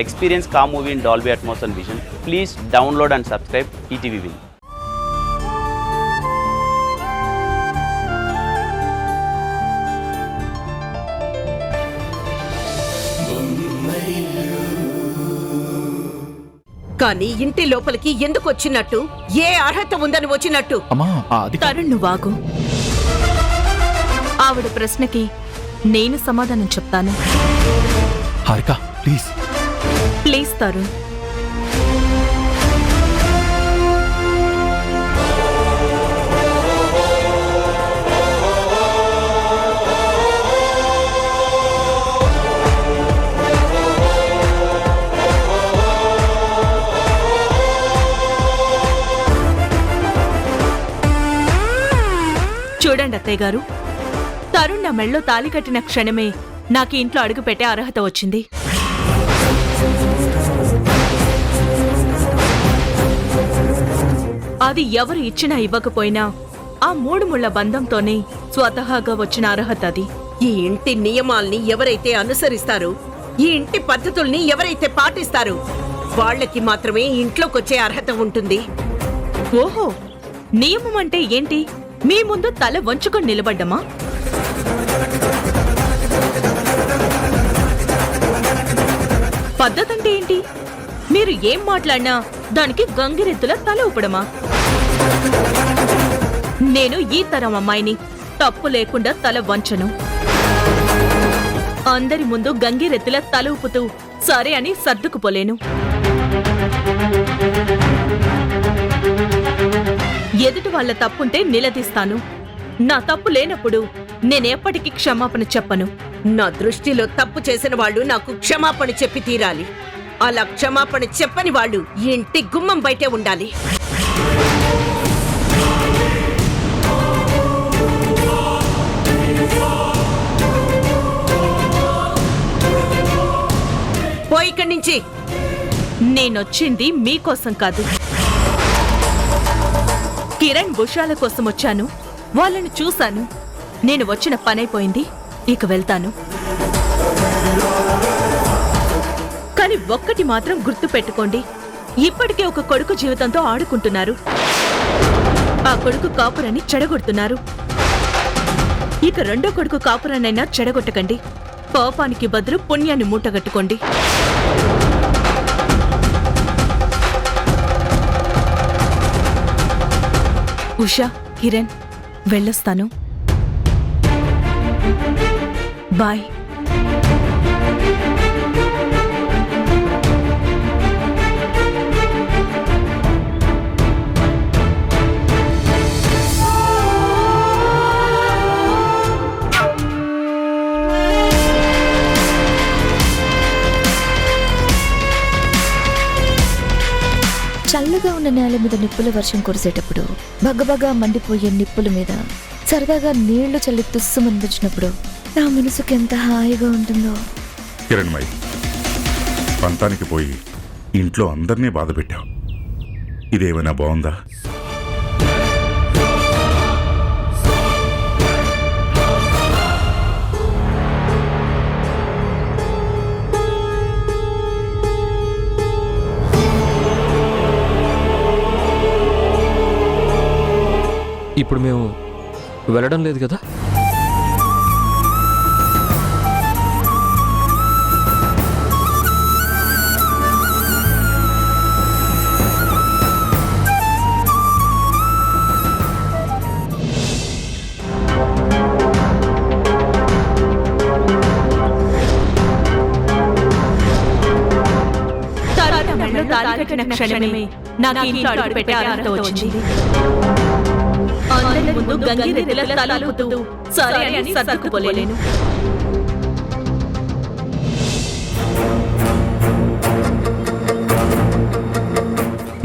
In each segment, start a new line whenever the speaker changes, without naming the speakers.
Experience car movie in Dolby Atmos and Vision. Please download and subscribe ETV Win.
కానీ ఇంటి లోపలికి ఎందుకు వచ్చినట్టు, ఏ అర్హత ఉందని వచ్చినట్టు?
తరుణ్ నువ్వాగు. ఆవిడ ప్రశ్నకి నేను సమాధానం చెప్తాను.
Harika please
please Tarun. చూడండి అత్తయ్య గారు, తరుణ్ నా మెళ్ళో తాళి కట్టిన క్షణమే నాకు ఇంట్లో అడుగుపెట్టే అర్హత వచ్చింది. అది ఎవరు ఇచ్చినా ఇవ్వకపోయినా ఆ 3 ముళ్ల బంధంతోనే స్వతహాగా వచ్చిన అర్హత అది.
ఈ ఇంటి నియమాల్ని ఎవరైతే అనుసరిస్తారో, ఈ ఇంటి పద్ధతుల్ని ఎవరైతే పాటిస్తారో వాళ్ళకి మాత్రమే ఇంట్లోకొచ్చే అర్హత ఉంటుంది.
ఓహో, నియమం అంటే ఏంటి? మీ ముందు తల వంచుకొని నిలబడ్డమా? పద్ధతంటే ఏంటి? మీరు ఏం మాట్లాడినా దానికి గంగిరెద్దుల తల ఊపడమా? నేను ఈ తరం అమ్మాయిని, తప్పు లేకుండా తల వంచను. అందరి ముందు గంగిరెద్దుల తల ఊపుతూ సరే అని సర్దుకుపోలేను. ఎదుటి వాళ్ళ తప్పుంటే నిలదీస్తాను. నా తప్పు లేనప్పుడు నేనెప్పటికీ క్షమాపణ చెప్పను.
నా దృష్టిలో తప్పు చేసిన వాళ్ళు నాకు క్షమాపణ చెప్పి తీరాలి. అలా క్షమాపణ చెప్పని వాళ్ళు ఈ ఇంటి గుమ్మం బయటే ఉండాలి. పోయి ఇక్కడి నుంచి.
నేనొచ్చింది మీకోసం కాదు, కిరణ్ బుషాల కోసం వచ్చాను. వాళ్ళని చూశాను. నేను వచ్చిన పనైపోయింది. ఇక వెళ్తాను. కానీ ఒక్కటి మాత్రం గుర్తు పెట్టుకోండి, ఇప్పటికే ఒక కొడుకు జీవితంతో ఆడుకుంటున్నారు. ఆ కొడుకు కాపురాన్ని చెడగొడుతున్నారు. ఇక రెండో కొడుకు కాపురాన్నైనా చెడగొట్టకండి. పాపానికి బదులు పుణ్యాన్ని మూటగట్టుకోండి. ఉషా, కిరణ్, వెళ్ళొస్తాను. బాయ్.
చల్లగా ఉన్న నేల మీద నిప్పుల వర్షం కురిసేటప్పుడు, బగ్గబగా మండిపోయే నిప్పుల మీద సరదాగా నీళ్లు చల్లి తుస్సుమనిపించినప్పుడు నా మనసుకి ఎంత హాయిగా ఉంటుందో.
కిరణ్మయి, పంతానికి పోయి ఇంట్లో అందరినీ బాధ పెట్టావు. ఇదేమైనా బాగుందా?
ఇప్పుడు మేము వెళ్ళడం లేదు కదా?
క్షణమే నాకు ఇంట్లో అడుగుపెట్టే అర్హత వచ్చింది. అందరి ముందు గంగిరెద్దుల తలూపుతూ సరే అని సర్దుకుపోలేను.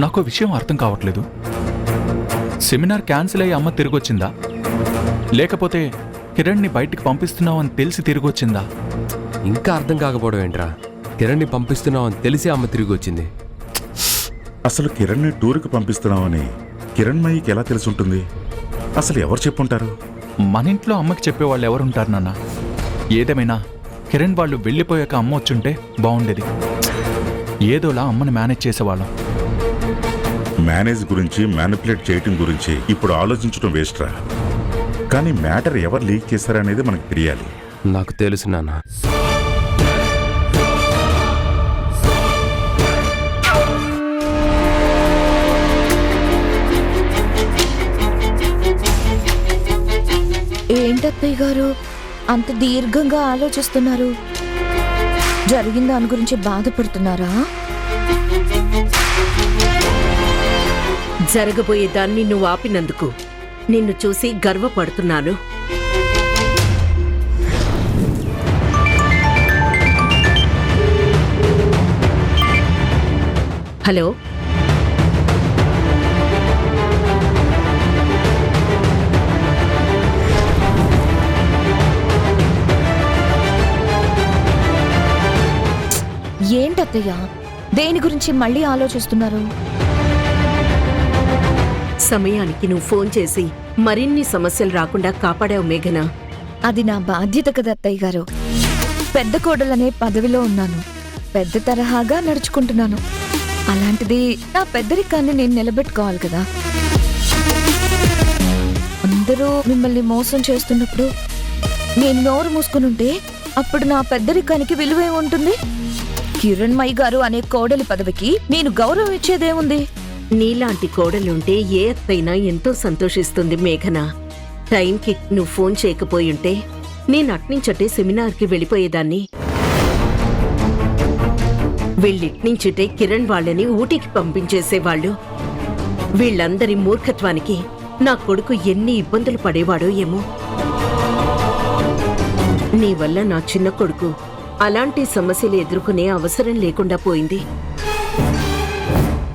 నాకు విషయం అర్థం కావట్లేదు. సెమినార్ క్యాన్సిల్ అయ్యి అమ్మ తిరిగొచ్చిందా, లేకపోతే కిరణ్ని బయటికి పంపిస్తున్నావు అని తెలిసి తిరిగొచ్చిందా?
ఇంకా అర్థం కాకపోవడం ఏంట్రా? కిరణ్ని పంపిస్తున్నావు అని తెలిసి అమ్మ తిరిగి వచ్చింది.
అసలు కిరణ్ని టూర్కి పంపిస్తున్నావని కిరణ్మయికి ఎలా తెలుసుంటుంది? అసలు ఎవరు చెప్పుంటారు?
మన ఇంట్లో అమ్మకి చెప్పేవాళ్ళు ఎవరుంటారు నాన్న? ఏదేమైనా కిరణ్ వాళ్ళు వెళ్ళిపోయాక అమ్మ వచ్చుంటే బాగుండేది. ఏదోలా అమ్మని మేనేజ్ చేసేవాళ్ళం.
మేనేజ్ గురించి మ్యానిపులేట్ చేయటం గురించి ఇప్పుడు ఆలోచించడం వేస్ట్రా. కానీ మ్యాటర్ ఎవరు లీక్ చేశారనేది మనకు తెలియాలి.
నాకు తెలుసు నాన్న.
ఏంటత్తయ్య గారు అంత దీర్ఘంగా ఆలోచిస్తున్నారు? జరిగిన దాని గురించి బాధపడుతున్నారా?
జరగబోయే దాన్ని నువ్వు ఆపినందుకు నిన్ను చూసి గర్వపడుతున్నాను. హలో,
ఏంటత్తయ్య దేని గురించి మళ్ళీ ఆలోచిస్తున్నారు?
సమయానికి నువ్వు ఫోన్ చేసి మరిన్ని సమస్యలు రాకుండా కాపాడావు మేఘన.
అది నా బాధ్యత కదా అత్తయ్య గారు. పెద్ద కోడలనే పదవిలో ఉన్నాను, పెద్ద తరహాగా నడుచుకుంటున్నాను. అలాంటిది నా పెద్దరికాన్ని నేను నిలబెట్టుకోవాలి కదా. అందరూ మిమ్మల్ని మోసం చేస్తున్నప్పుడు నేను నోరు మూసుకునుంటే అప్పుడు నా పెద్దరికానికి విలువే ఉంటుంది. కిరణ్మయి గారు అనే కోడలి పదవికి నేను గౌరవం ఇచ్చేదేముంది?
నీలాంటి కోడలుంటే ఏ అత్తైనా ఎంతో సంతోషిస్తుంది మేఘన. టైంకి నువ్వు ఫోన్ చేయకపోయుంటే నేను అట్నుంచటే సెమినార్కి వెళ్ళిపోయేదాన్ని. వీళ్ళిట్నుంచుటే కిరణ్ వాళ్ళని ఊటీకి పంపించేసేవాళ్ళు. వీళ్ళందరి మూర్ఖత్వానికి నా కొడుకు ఎన్ని ఇబ్బందులు పడేవాడో ఏమో. నీ వల్ల నా చిన్న కొడుకు అలాంటి సమస్యలు ఎదుర్కొనే అవసరం లేకుండా పోయింది.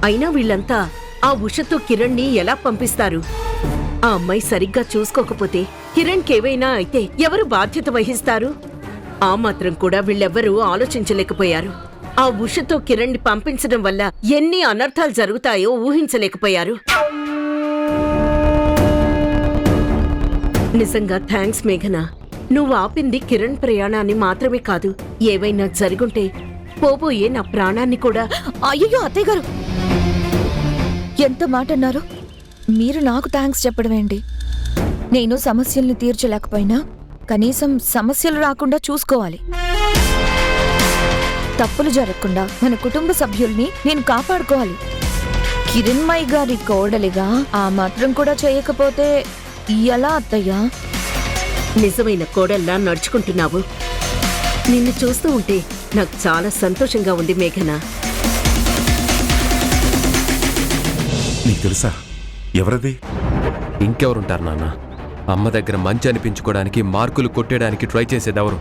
అయినా వీళ్ళంతా ఆ ఉషతో కిరణ్ని ఎలా పంపిస్తారు? ఆ అమ్మాయి సరిగ్గా చూసుకోకపోతే కిరణ్కేవైనా అయితే ఎవరు బాధ్యత వహిస్తారు? ఆ మాత్రం కూడా వీళ్ళెవ్వరూ ఆలోచించలేకపోయారు. ఆ ఉషతో కిరణ్ని పంపించడం వల్ల ఎన్ని అనర్థాలు జరుగుతాయో ఊహించలేకపోయారు. నిజంగా థ్యాంక్స్ మేఘన. నువ్వు ఆపింది కిరణ్ ప్రయాణాన్ని మాత్రమే కాదు, ఏవైనా జరుగుంటే పోబోయే నా ప్రాణాన్ని కూడా.
అయ్యో అత్తయ్య గారు, ఎంత మాట అన్నారు? మీరు నాకు థ్యాంక్స్ చెప్పడమేంటి? నేను సమస్యల్ని తీర్చలేకపోయినా కనీసం సమస్యలు రాకుండా చూసుకోవాలి. తప్పులు జరగకుండా మన కుటుంబ సభ్యుల్ని నేను కాపాడుకోవాలి. కిరణ్మయి గారి కోడలిగా ఆ మాత్రం కూడా చేయకపోతే ఎలా అత్తయ్య?
నిజమైన కోడల్లా నడుచుకుంటున్నావు. నిన్ను చూస్తూ ఉంటే నాకు చాలా సంతోషంగా ఉంది మేఘన.
నీకు తెలుసా ఎవరది?
ఇంకెవరుంటారు నాన్న? అమ్మ దగ్గర మంచి అనిపించుకోవడానికి మార్కులు కొట్టేయడానికి ట్రై చేసేదెవరు?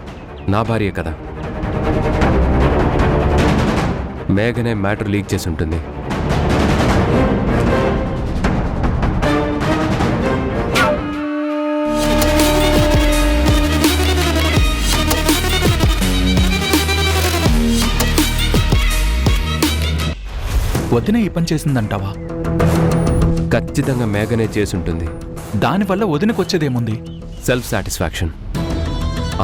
నా భార్య కదా. మేఘనే మ్యాటర్ లీక్ చేసి ఉంటుంది.
వదిన ఈ పని చేసిందంటావా?
ఖచ్చితంగా మేఘనే చేసుంటుంది.
దానివల్ల వదినకొచ్చేదేముంది?
Self satisfaction.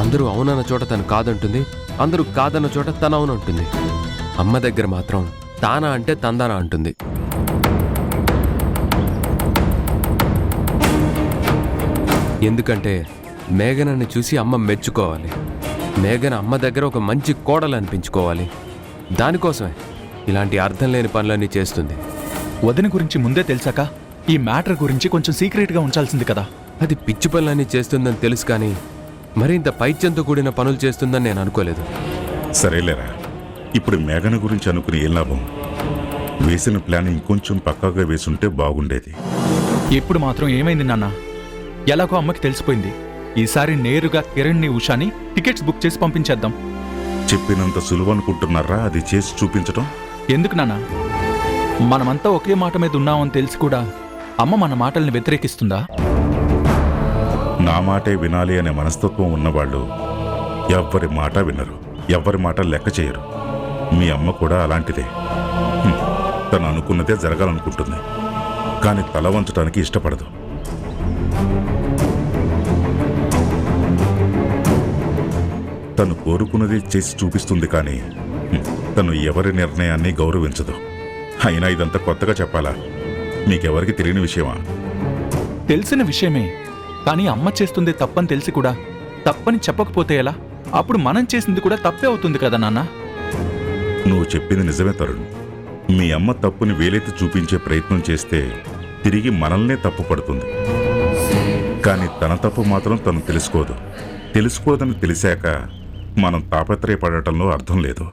అందరూ అవునన్న చోట తను కాదంటుంది, అందరూ కాదన్న చోట తను అవునంటుంది. అమ్మ దగ్గర మాత్రం తానా అంటే తందానా అంటుంది. ఎందుకంటే మేఘనని చూసి అమ్మ మెచ్చుకోవాలి. మేఘన అమ్మ దగ్గర ఒక మంచి కోడలు అనిపించుకోవాలి. దానికోసమే ఇలాంటి అర్థం లేని పనులన్నీ చేస్తుంది.
వదిన గురించి ముందే తెలిసాక ఈ మ్యాటర్ గురించి కొంచెం సీక్రెట్గా ఉంచాల్సింది కదా.
అది పిచ్చి పనులన్నీ చేస్తుందని తెలుసు, కానీ మరింత పైత్యంతో కూడిన పనులు చేస్తుందని నేను అనుకోలేదు.
సరేలేరా, ఇప్పుడు మేఘన గురించి అనుకుని ఏం లాభం? వేసిన ప్లాన్ ఇంకొంచెం పక్కాగా వేసుంటే బాగుండేది.
ఇప్పుడు మాత్రం ఏమైంది నాన్న? ఎలాగో అమ్మకి తెలిసిపోయింది. ఈసారి నేరుగా కిరణ్ని ఉషాని టికెట్స్ బుక్ చేసి పంపించేద్దాం.
చెప్పినంత సులువు అనుకుంటున్నారా అది చేసి చూపించటం?
ఎందుకు నాన్న? మనమంతా ఒకే మాట మీద ఉన్నామని తెలిసి కూడా అమ్మ మన మాటల్ని వ్యతిరేకిస్తుందా?
నా మాటే వినాలి అనే మనస్తత్వం ఉన్నవాళ్ళు ఎవ్వరి మాట వినరు, ఎవ్వరి మాట లెక్క చేయరు. మీ అమ్మ కూడా అలాంటిదే. తను అనుకున్నదే జరగాలనుకుంటుంది, కానీ తల వంచడానికి ఇష్టపడదు. తను కోరుకున్నది చేసి చూపిస్తుంది, కానీ తను ఎవరి నిర్ణయాన్ని గౌరవించదు. అయినా ఇదంతా కొత్తగా చెప్పాలా? మీకెవరికి తెలియని విషయమా?
తెలిసిన విషయమే, కానీ అమ్మ చేస్తుంది తప్పని తెలిసి కూడా తప్పని చెప్పకపోతే ఎలా? అప్పుడు మనం చేసింది కూడా తప్పే అవుతుంది కదా నాన్న.
నువ్వు చెప్పింది నిజమే తరుణ్. మీ అమ్మ తప్పుని వేలెత్తి చూపించే ప్రయత్నం చేస్తే తిరిగి మనల్నే తప్పు పడుతుంది. కానీ తన తప్పు మాత్రం తను తెలుసుకోదని తెలిసాక మనం తాపత్రయపడటంలో అర్థం లేదు.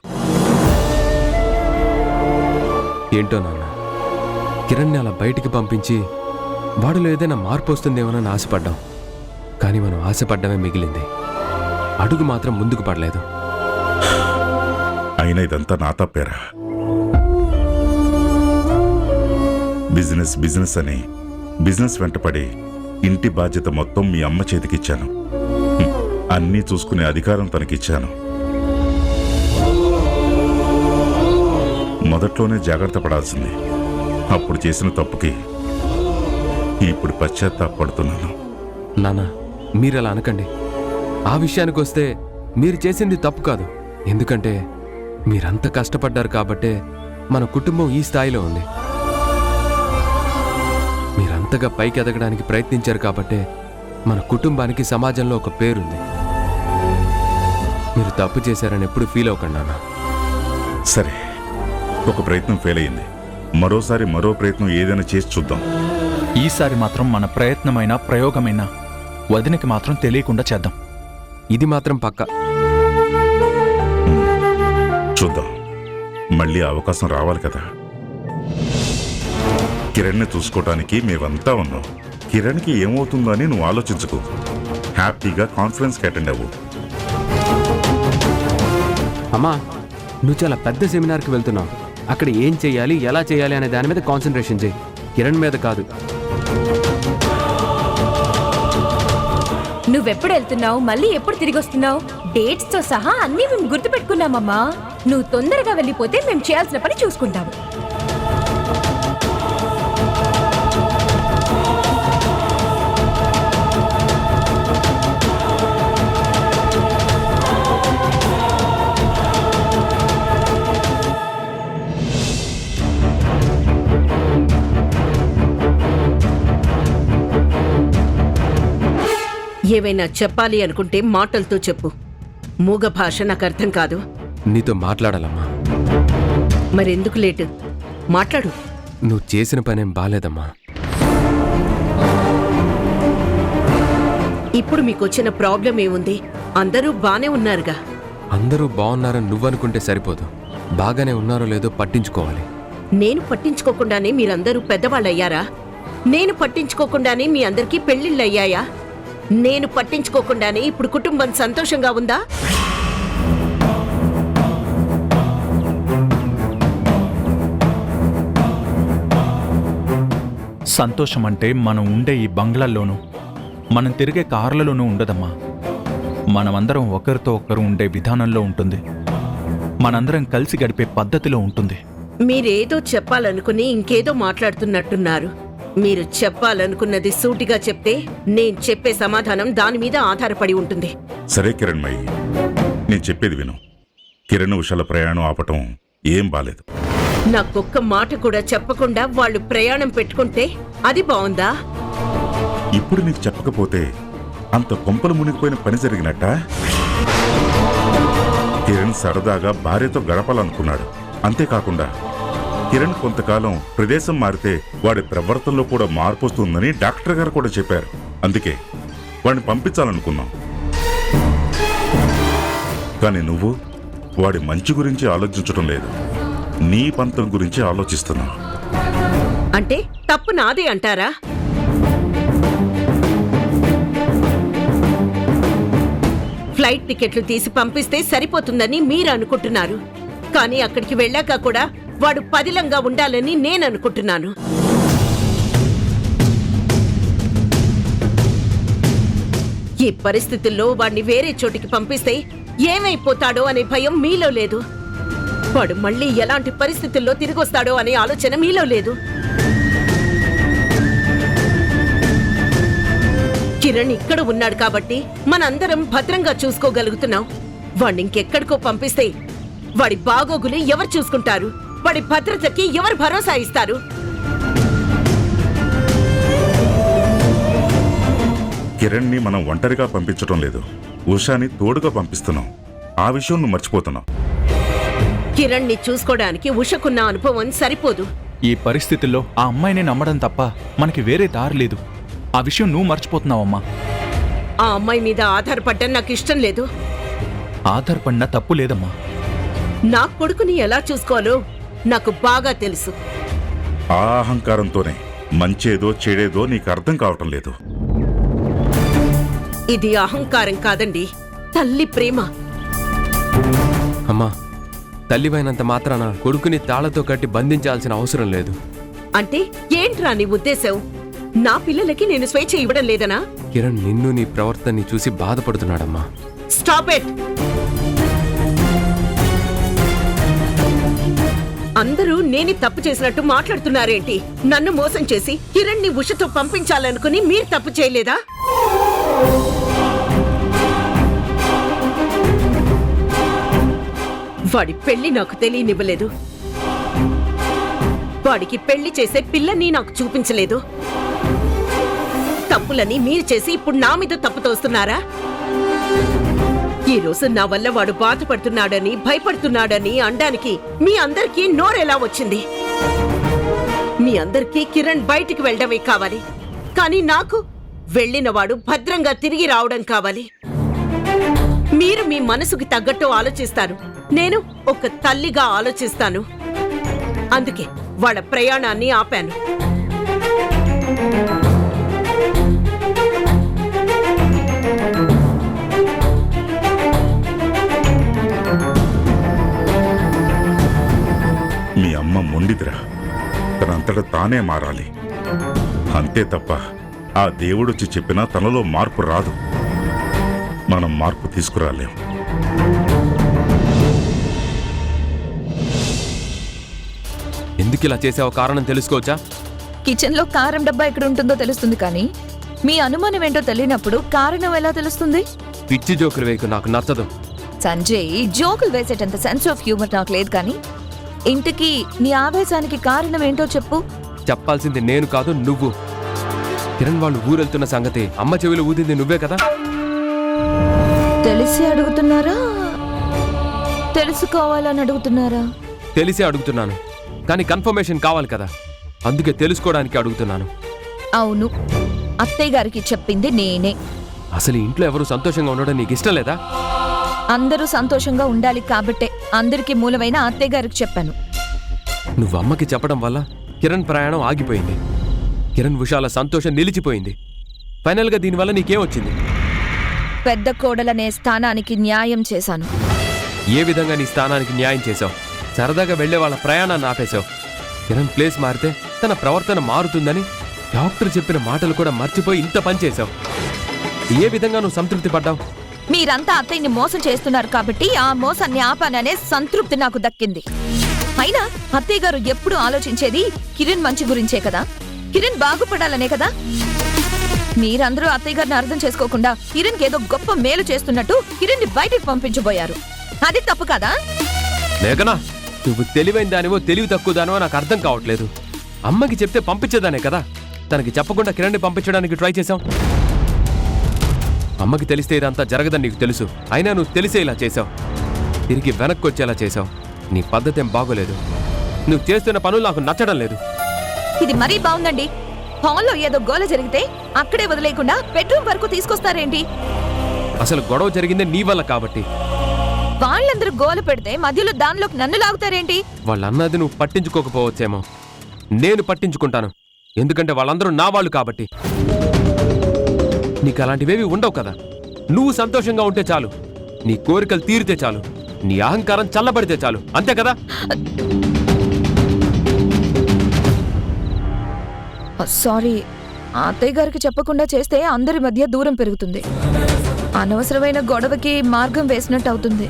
ఏంటో నాన్న, కిరణ్ని అలా బయటికి పంపించి వాడిలో ఏదైనా మార్పు వస్తుందేమోనని ఆశపడ్డాం. కానీ మనం ఆశపడ్డమే మిగిలింది. అడుగు మాత్రం ముందుకు పడలేదు.
అయినా ఇదంతా నా తప్పేరా? బిజినెస్ అని బిజినెస్ వెంటపడి ఇంటి బాధ్యత మొత్తం మీ అమ్మ చేతికిచ్చాను. అన్నీ చూసుకునే అధికారం తనకిచ్చాను. మొదట్లోనే జాగ్రత్త పడాల్సింది. అప్పుడు చేసిన తప్పుకి ఇప్పుడు పశ్చాత్తాపడుతున్నాను.
నాన్న, మీరలా అనకండి. ఆ విషయానికి వస్తే మీరు చేసింది తప్పు కాదు. ఎందుకంటే మీరంత కష్టపడ్డారు కాబట్టే మన కుటుంబం ఈ స్థాయిలో ఉంది. మీరంతగా పైకి ఎదగడానికి ప్రయత్నించారు కాబట్టే మన కుటుంబానికి సమాజంలో ఒక పేరుంది. మీరు తప్పు చేశారని ఎప్పుడు ఫీల్ అవ్వకండి నాన్న.
సరే, ఒక ప్రయత్నం ఫెయిల్ అయింది. మరోసారి మరో ప్రయత్నం ఏదైనా చేసి చూద్దాం.
ఈసారి మాత్రం మన ప్రయత్నమైనా ప్రయోగమైనా వదినకి మాత్రం తెలియకుండా చేద్దాం.
ఇది మాత్రం పక్కా.
చూద్దాం. మళ్ళీ అవకాశం రావాలి కదా. కిరణ్ని చూసుకోవటానికి మేమంతా ఉన్నాం. కిరణ్కి ఏమవుతుందో అని నువ్వు ఆలోచించుకో. హ్యాపీగా కాన్ఫరెన్స్కి అటెండ్ అవ్వు.
అమ్మా, నువ్వు చాలా పెద్ద సెమినార్కి వెళ్తున్నావు. అక్కడ ఏం చెయ్యాలి, ఎలా చేయాలి అనే దాని మీద కాన్సన్ట్రేషన్ చేయి, కిరణ్ మీద కాదు.
నువ్వెప్పుడు వెళ్తున్నావు, మళ్ళీ ఎప్పుడు తిరిగి వస్తున్నావు? డేట్స్ తో సహా అన్నీ మేము గుర్తుపెట్టుకున్నామమ్మా. నువ్వు తొందరగా వెళ్ళిపోతే మేము చేయాల్సిన పని చూసుకుంటాము.
ఏవైనా చెప్పాలి అనుకుంటే మాటలతో చెప్పు. మూగ భాష నాకు అర్థం కాదు.
నీతో మాట్లాడాలమ్మా.
మరెందుకు లేటు? మాట్లాడు.
నువ్వు చేసిన పనేం బాలేదమ్మా.
ఇప్పుడు మీకొచ్చిన ప్రాబ్లం ఏముంది? అందరూ బానే ఉన్నారుగా.
అందరూ బాగున్నారని నువ్వనుకుంటే సరిపోదు. బాగానే ఉన్నారో లేదో పట్టించుకోవాలి.
నేను పట్టించుకోకుండానే మీరందరూ పెద్దవాళ్ళయ్యారా? నేను పట్టించుకోకుండానే మీ అందరికీ పెళ్లిళ్ళయ్యాయా? నేను పట్టించుకోకుండానే ఇప్పుడు కుటుంబం సంతోషంగా ఉందా?
సంతోషం అంటే మనం ఉండే ఈ బంగ్లాల్లోనూ మనం తిరిగే కార్లలోనూ ఉండదమ్మా. మనమందరం ఒకరితో ఒకరు ఉండే విధానంలో ఉంటుంది. మనందరం కలిసి గడిపే పద్ధతిలో ఉంటుంది.
మీరేదో చెప్పాలనుకుని ఇంకేదో మాట్లాడుతున్నట్టున్నారు. మీరు చెప్పాలనుకున్నది సూటిగా చెప్తే నేను చెప్పే సమాధానం దాని మీద ఆధారపడి ఉంటుంది.
సరే కిరణ్మయి, నేను చెప్పేది విను. కిరణ్ ఉషల ప్రయాణం ఆపటం ఏం బాలేదు.
నాకొక్క మాట కూడా చెప్పకుండా వాళ్ళు ప్రయాణం పెట్టుకుంటే అది బావుందా?
ఇప్పుడు నీకు చెప్పకపోతే అంత కొంపలు మునిగిపోయిన పని జరిగినట్ట? కిరణ్ సరదాగా భార్యతో గడపాలనుకున్నాడు. అంతేకాకుండా కిరణ్ కొంతకాలం ప్రదేశం మారితే వాడి ప్రవర్తనలో కూడా మార్పు వస్తుందని డాక్టర్ గారు కూడా చెప్పారు. అందుకే వాడిని పంపించాలనుకున్నాం. కానీ నువ్వు వాడి మంచి గురించి ఆలోచించడం లేదు, నీ పంతం గురించి ఆలోచిస్తున్నావు.
అంటే తప్పు నాదే అంటారా? ఫ్లైట్ టికెట్లు తీసి పంపిస్తే సరిపోతుందని మీరు అనుకుంటున్నారు. కానీ అక్కడికి వెళ్ళాక కూడా వాడు పదిలంగా ఉండాలని నేను అనుకుంటున్నాను. ఈ పరిస్థితుల్లో వాడిని వేరే చోటికి పంపిస్తే ఏమైపోతాడో అనే భయం మీలో లేదు. వాడు మళ్ళీ ఎలాంటి పరిస్థితుల్లో తిరిగొస్తాడో అనే ఆలోచన మీలో లేదు. కిరణ్ ఇక్కడ ఉన్నాడు కాబట్టి మనందరం భద్రంగా చూసుకోగలుగుతున్నాం. వాణ్ణి ఇంకెక్కడికో పంపిస్తే వాడి బాగోగులు ఎవరు చూసుకుంటారు? వాడి భద్రతకి ఎవరు భరోసా ఇస్తారు?
కిరణ్ని మనం ఒంటరిగా పంపించడం లేదు, ఉషాని తోడుగా పంపిస్తున్నాం. ఆ విషయం నువ్వు మర్చిపోతున్నావు.
కిరణ్ ని చూసుకోవడానికి ఉషకున్న అనుభవం సరిపోదు.
ఈ పరిస్థితుల్లో ఆ అమ్మాయిని నమ్మడం తప్ప మనకి వేరే దారి లేదు. ఆ విషయం నువ్వు మర్చిపోతున్నావమ్మా.
ఆ అమ్మాయి మీద ఆధారపడ్డం నాకు ఇష్టం లేదు.
ఆధారపడినా తప్పు లేదమ్మా.
నా కొడుకుని ఎలా చూసుకోవాలో నాకు బాగా తెలుసు.
ఆ అహంకారంతోనే మంచేదో చెడేదో నీకు అర్థం కావటం లేదు.
ఇది అహంకారం కాదండి, తల్లి ప్రేమ.
అమ్మా, తల్లివైనంత మాత్రాన కొడుకుని తాళ్లతో కట్టి బంధించాల్సిన అవసరం లేదు.
అంటే ఏంట్రా నీ ఉద్దేశం? నా పిల్లలకి నేను స్వేచ్ఛ ఇవ్వడం లేదనా?
కిరణ్ నిన్ను నీ ప్రవర్తనని చూసి బాధపడుతున్నాడమ్మా.
Stop it! అందరూ నేనే తప్పు చేసినట్టు మాట్లాడుతున్నారేంటి? నన్ను మోసం చేసి కిరణ్ ని ఉషతో పంపించాలనుకుని మీరు తప్పు చేయలేదా? వాడి పెళ్లి నాకు తెలియనివ్వలేదు. వాడికి పెళ్లి చేసే పిల్లని నాకు చూపించలేదు. తప్పులని మీరు చేసి ఇప్పుడు నా మీద తప్పు తోస్తున్నారా? ఈ రోజు నా వల్ల వాడు బాధపడుతున్నాడని భయపడుతున్నాడని అనడానికి మీ అందరికీ నోరెలా వచ్చింది? మీ అందరికీ కిరణ్ బయటికి వెళ్ళడమే కావాలి, కానీ నాకు వెళ్ళిన వాడు భద్రంగా తిరిగి రావడం కావాలి. మీరు మీ మనసుకి తగ్గట్టు ఆలోచిస్తారు, నేను ఒక తల్లిగా ఆలోచిస్తాను. అందుకే వాళ్ళ ప్రయాణాన్ని ఆపాను.
మీ అమ్మ మొండిదిరా, తనంతట తానే మారాలి. అంతే తప్ప ఆ దేవుడొచ్చి చెప్పినా తనలో మార్పు రాదు. మనం మార్పు తీసుకురాలేం.
ఎందుకు ఇలా చేసావో కారణం తెలుసుకోవచ్చా?
కిచెన్ లో కారం డబ్బా ఎక్కడ ఉంటుందో తెలుస్తుంది, కానీ మీ అనుమానం ఏంటో తెలియనప్పుడు కారణం ఎలా తెలుస్తుంది?
పిచ్చి జోకులు వేయకు, నాకు నచ్చదు.
సంజయ్, జోకులు వేసేటంత సెన్స్ ఆఫ్ హ్యూమర్ నాకు లేదు, కానీ ఇంటికి నీ ఆవేశానికి కారణం ఏంటో చెప్పు.
చెప్పాల్సింది నేను కాదు, నువ్వు. కిరణ్ వాళ్ళు ఊరెళ్తున్న సంగతి అమ్మ చెవిలో ఊదింది నువ్వే కదా?
తెలిసి అడుగుతున్నారా, తెలుసుకోవాలని అడుగుతున్నారా?
తెలిసే అడుగుతున్నాను, కానీ కన్ఫర్మేషన్ కావాలి కదా, అందుకే తెలుసుకోవడానికి అడుగుతున్నాను.
అవును, అత్తయ్య గారికి చెప్పింది నేనే.
అసలు ఇంట్లో ఎవరు సంతోషంగా ఉండడం నీకు ఇష్టం లేదా?
అందరూ సంతోషంగా ఉండాలి కాబట్టే అందరికీ మూలమైన అత్తయ్య గారికి చెప్పాను.
నువ్వు అమ్మకి చెప్పడం వల్ల కిరణ్ ప్రయాణం ఆగిపోయింది. కిరణ్ ఉషాల సంతోషం నిలిచిపోయింది. ఫైనల్గా దీనివల్ల నీకేం వచ్చింది?
పెద్ద కోడలనే స్థానానికి న్యాయం చేశాను.
ఏ విధంగా నీ స్థానానికి న్యాయం చేశావు? సరదాగా వెళ్లే వాళ్ళ ప్రయాణాన్ని ఆపేశావు. కిరణ్ ప్లేస్ మారితే తన ప్రవర్తన మారుతుందని డాక్టర్ చెప్పిన మాటలు కూడా మర్చిపోయి ఇంత పని చేశావు. ఏ విధంగా నువ్వు సంతృప్తి పడ్డావు?
మీరంతా అత్తయ్యని మోసం చేస్తున్నారు కాబట్టి ఆ మోసాన్ని ఆపాననే సంతృప్తి నాకు దక్కింది. అయినా అత్తయ్య గారు ఎప్పుడు ఆలోచించేది కిరణ్ మంచి గురించే కదా, కిరణ్ బాగుపడాలనే కదా. మీరందరూ అత్తయ్య గారిని అర్థం చేసుకోకుండా కిరణ్కి ఏదో గొప్ప మేలు చేస్తున్నట్టు కిరణ్ ని బయటికి పంపించబోయారు. అది తప్పు కదా?
లేకనా, నువ్వు తెలివైన దానివో తెలివి తక్కువ దానివో నాకు అర్థం కావట్లేదు. అమ్మకి చెప్తే పంపించేదానే కదా, తనకి చెప్పకుండా కిరణ్ని పంపించడానికి ట్రై చేశాం. అమ్మకి తెలిస్తే ఇదంతా జరగదని నీకు తెలుసు, అయినా నువ్వు తెలిసే ఇలా చేశావు. తిరిగి వెనక్కి వచ్చేలా చేశావు. నీ పద్ధతి ఏం బాగోలేదు. నువ్వు చేస్తున్న పనులు నాకు నచ్చడం లేదు.
ఇది మరీ బాగుందండి. హాల్లో ఏదో గోల జరిగితే అక్కడే వదిలేకుండా బెడ్రూమ్ వరకు తీసుకొస్తారేంటి?
అసలు గొడవ జరిగిందే నీ వల్ల కాబట్టి.
వాళ్ళందరూ గోల పెడితే మధ్యలో దానిలోకి నన్ను లాగుతారేంటి?
వాళ్ళన్నది నువ్వు పట్టించుకోకపోవచ్చేమో, నేను పట్టించుకుంటాను. ఎందుకంటే వాళ్ళందరూ నా వాళ్ళు కాబట్టి. నీకు అలాంటివేవి ఉండవు కదా. నువ్వు సంతోషంగా ఉంటే చాలు, నీ కోరికలు తీరితే చాలు, నీ అహంకారం చల్లబడితే చాలు, అంతే కదా?
సారీ, అత్తయ్య గారికి చెప్పకుండా చేస్తే అందరి మధ్య దూరం పెరుగుతుంది. అనవసరమైన గొడవకి మార్గం వేసినట్టు అవుతుంది.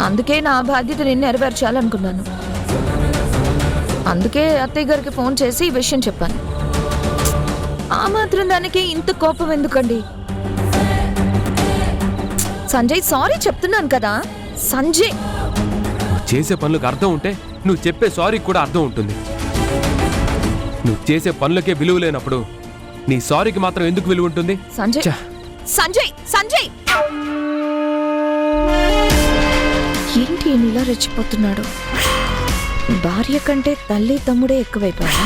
అందుకే నా బాధ్యతని నెరవేర్చాలనుకున్నాను. అందుకే అత్తయ్య గారికి ఫోన్ చేసి ఈ విషయం చెప్పాను. ఆ మాత్రం దానికి ఇంత కోపం ఎందుకండి? సంజయ్, సారీ చెప్తున్నాను కదా. సంజయ్,
చేసే పనులకు అర్థం ఉంటే నువ్వు చెప్పే సారీ కూడా అర్థం ఉంటుంది. నువ్వు చేసే పనులకే విలువ లేనప్పుడు నీ సారీకి మాత్రం ఎందుకు విలువ ఉంటుంది?
సంజయ్
ఛ!
సంజయ్ సంజయ్ ఏంటి ఈయన ఇలా రెచ్చిపోతున్నాడు? భార్య కంటే తల్లి తమ్ముడే ఎక్కువైపోయా?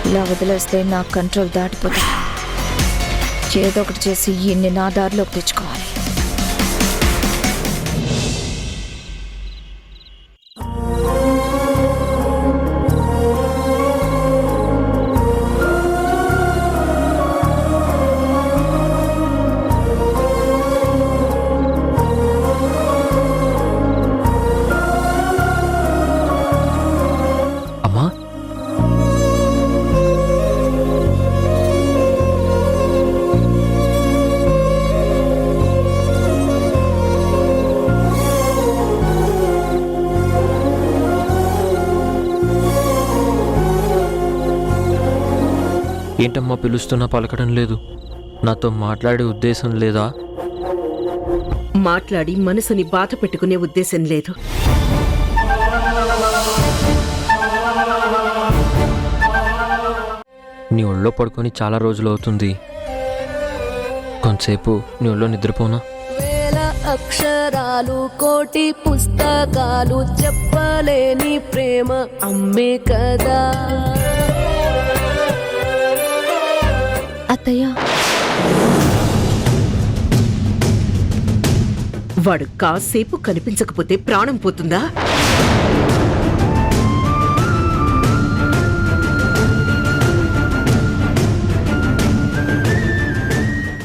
ఇలా వదిలేస్తే నా కంట్రోల్ దాటిపోతుంది. ఏదో ఒకటి చేసి ఈయన్ని నా దారిలోకి తెచ్చుకోవాలి.
అమ్మా,
ఏంటమ్మా పిలుస్తున్నా పలకడం లేదు? నాతో మాట్లాడే ఉద్దేశం లేదా?
మాట్లాడి మనసుని బాధ పెట్టుకునే ఉద్దేశం లేదు.
నీ ఒళ్ళో పడుకొని చాలా రోజులు అవుతుంది. కొంతసేపు నీ ఒళ్ళో నిద్రపోనా?
వేల అక్షరాలు కోటి పుస్తకాలు చెప్పలేని ప్రేమ అమ్మే కదా.
అత్తయ్య
వాడు కాసేపు కనిపించకపోతే ప్రాణం పోతుందా?